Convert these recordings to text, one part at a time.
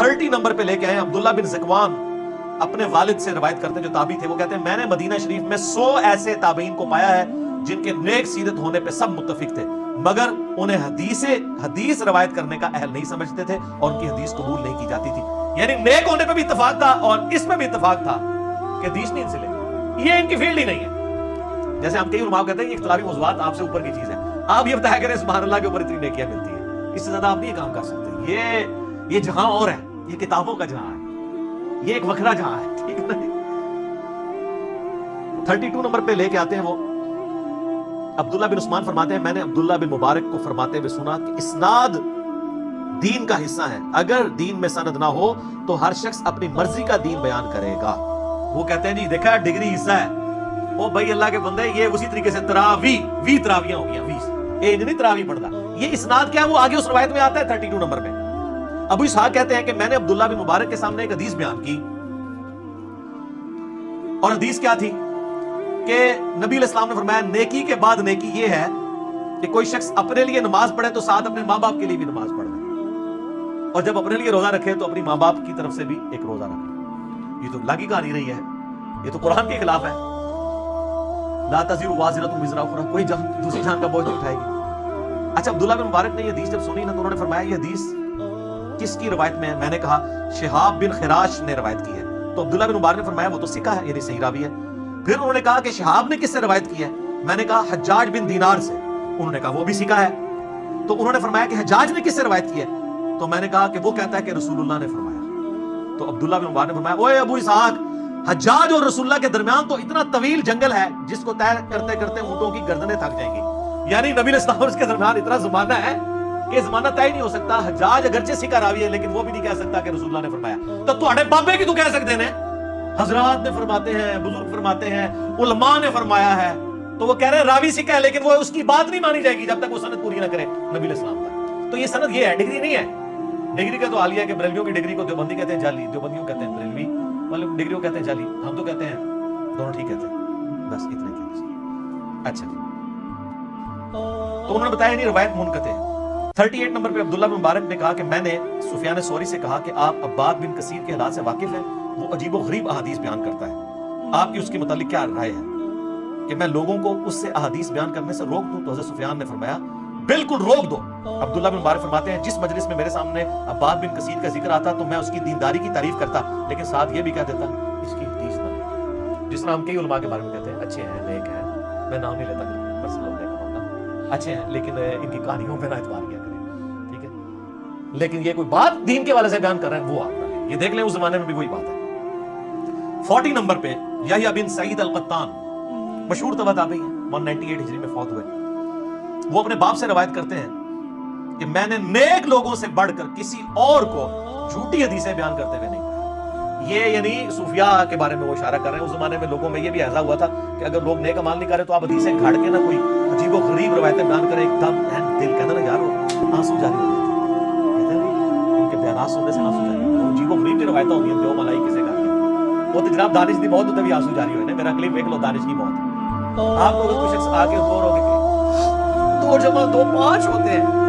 30 number پہ لے کے آئے عبداللہ بن زکوان اپنے والد سے روایت کرتے ہیں جو تابعی تھے. وہ کہتے ہیں میں نے مدینہ شریف میں 100 ایسے تابعین کو پایا ہے جن کے نیک سیرت ہونے پہ سب متفق تھے، مگر انہیں حدیث روایت کرنے کا اہل نہیں سمجھتے تھے اور ان کی حدیث قبول نہیں کی جاتی تھی. یعنی نیک ہونے پہ بھی اتفاق تھا اور اس میں بھی اتفاق تھا کہ حدیث نہیں ان سے لے، یہ ان کی فیلڈ ہی نہیں ہے. جیسے ہم کئی علماء کہتے ہیں یہ اختلافی موضوعات آپ سے اوپر کی چیز ہے، آپ یہ بتایا کریں سبحان اللہ کے اوپر اتنی نیکیاں ملتی ہیں، اس سے زیادہ آپ نہیں یہ کام کر سکتے. یہ جہاں اور ہے، یہ کتابوں کا جہاں ہے، یہ ایک وکھرا جہاں ہے، ٹھیک ہے نا. 32 نمبر پہ لے کے آتے ہیں وہ عبداللہ بن عثمان فرماتے ہیں میں نے عبداللہ بن مبارک کو فرماتے ہوئے سنا کہ اسناد دین کا حصہ ہے، اگر دین میں سند نہ ہو تو ہر شخص اپنی مرضی کا دین بیان کرے گا. وہ کہتے ہیں جی دیکھا ڈگری حصہ ہے، وہ بھائی اللہ کے بندے یہ اسی طریقے سے تراویاں ہو گیا، ایک نہیں تراوی پڑھتا. یہ اسناد کیا ہے وہ آگے اس روایت میں آتا ہے 32 نمبر میں. ابو اسحاق کہتے ہیں کہ میں نے عبداللہ بن مبارک کے سامنے ایک حدیث بیان کی، اور حدیث کیا تھی کہ نبی علیہ السلام نے فرمایا نیکی کے بعد نیکی یہ ہے کہ کوئی شخص اپنے لیے نماز پڑھے تو ساتھ اپنے ماں باپ کے لیے بھی نماز پڑھ لے، اور جب اپنے لیے روزہ رکھے تو اپنی ماں باپ کی طرف سے بھی ایک روزہ رکھے. یہ تو اللہ کی کہانی رہی ہے، یہ تو قرآن کے خلاف ہے. لا تزر وازرۃ وزر اخرى، کوئی دوسری جان کا بوجھ نہیں اٹھائے گی. اچھا عبداللہ بن مبارک نے یہ حدیث جب سنی نا تو انہوں نے فرمایا یہ حدیث کس کی روایت میں ہے؟ میں نے کہا شہاب بن خراش نے روایت کی ہے. تو عبداللہ بن مبارک نے فرمایا وہ تو ثقہ ہے، یعنی صحیح راوی ہے. پھر انہوں نے کہا کہ شہاب نے کس سے روایت کی ہے؟ میں نے کہا حجاج بن دینار سے. انہوں نے کہا وہ بھی ثقہ ہے. تو انہوں نے فرمایا کہ حجاج نے کس سے روایت کی ہے؟ تو میں نے کہا کہ وہ کہتا ہے کہ رسول اللہ نے فرمایا. تو عبداللہ بن مبارک نے فرمایا اوے ابو اسحاق، حجاج اور رسول اللہ کے درمیان تو اتنا طویل جنگل ہے جس کو طے کرتے کرتے اونٹوں کی گردنیں تھک جائیں گی. یعنی نبی علیہ السلام اور اس کے درمیان اتنا زمانہ ہے کہ زمانہ طے نہیں ہو سکتا. حجاج اگرچہ ثقہ راوی ہے لیکن وہ بھی نہیں کہہ سکتا کہ رسول اللہ نے فرمایا. تو تہاڈے بابے کی تو کہہ سکتے ہیں، حضرات نے فرماتے ہیں، بزرگ فرماتے ہیں، علماء نے فرمایا ہے. تو وہ کہہ رہے ہیں راوی ثقہ ہے لیکن وہ اس کی بات نہیں مانی جائے گی جب تک وہ سند پوری نہ کرے نبی علیہ السلام تک. تو یہ سند یہ ہے، ڈگری نہیں ہے. ڈگری کا تو حال یہ ہے کہ بریلویوں کی ڈگری کو دیوبندی کہتے ہیں جعلی، دیوبندیوں کہتے ہیں بریلوی والے ڈگریوں کہتے ہیں جعلی، ہم تو کہتے ہیں دونوں ٹھیک کہتے ہیں. بس اتنا ہی. اچھا جی، تو انہوں نے بتایا نہیں روایت منقطع ہے. 38 نمبر پہ عبداللہ بن مبارک نے کہا کہ میں نے سفیان ثوری سے کہا کہ آپ عباد بن کثیر کے حالات سے واقف ہیں، وہ عجیب و غریب احادیث بیان کرتا ہے، آپ کی اس کے متعلق کیا رائے ہے کہ میں لوگوں کو اس سے احادیث بیان کرنے سے روک دوں؟ تو حضرت سفیان نے فرمایا بالکل روک دو. عبداللہ بن مبارک فرماتے ہیں جس مجلس میں میرے سامنے عباد بن کثیر کا ذکر آتا تو میں اس کی دینداری کی تعریف کرتا لیکن ساتھ یہ بھی کہہ دیتا اس کی حدیث نہ لے. جس طرح ہم کئی علماء کے بارے میں کہتے ہیں اچھے ہیں، نیک ہیں، میں نام نہیں لیتا پرسنل ہونے کا معاملہ، اچھے ہیں لیکن ان کی کہانیوں پہ نہ اعتبار کیا کریں، ٹھیک ہے. لیکن یہ کوئی بات دین کے حوالے سے بیان کر رہے ہیں وہ آپ کا، یہ دیکھ لیں اس زمانے میں بھی وہی بات ہے. 40 نمبر پہ یحییٰ بن سعید القطان، مشہور تابعی ہیں، 198 ہجری میں فوت ہوئے. وہ اپنے باپ سے روایت کرتے ہیں کہ میں نے نیک لوگوں سے بڑھ کر کسی اور کو جھوٹی حدیثیں بیان کرتے ہوئے نہیں پایا. یہ یعنی صوفیاء کے بارے میں وہ اشارہ کر رہے ہیں. اس زمانے میں لوگوں میں یہ بھی ایسا ہوا تھا کہ اگر لوگ نیک عمل نہیں کر رہے تو آپ حدیثیں گھاڑ کے نہ کوئی عجیب و غریب روایتیں بیان کریں، ایک دم دل کہتا نا یار آنسو جاری ہو جاتے ہیں، کہتے ہیں ان کے بیانات سننے سے آنسو جاری ہوتے ہیں. عجیب و غریب کی روایتیں ہوتی ہیں، دیو ملائی کسے کہتے وہ تو جناب دانش دی موت ہوتے بھی آنسو جاری ہوئے. میرا کلپ ایک لو دانش کی موت. آپ کو اگر کوئی شخص آگے دور ہوگے کہ 2 جمع 2 5 ہوتے ہیں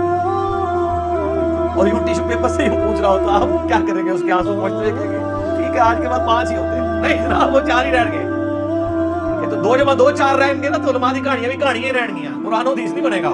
اور یوں ٹیشو پیپر سے یوں پوچھ رہا ہو تو آپ کیا کریں گے؟ اس کے آنسو پہنچتے کہیں گے ٹھیک ہے آج کے بعد 5 ہی ہوتے ہیں. نہیں جناب وہ 4 ہی رہ گئے. ٹھیک ہے تو 2 جمع 2 4 رہیں گے نا تو علماء دی کہانیاں بھی کہانیاں ہی رہن گیاں، قرآن و حدیث نہیں بنے گا.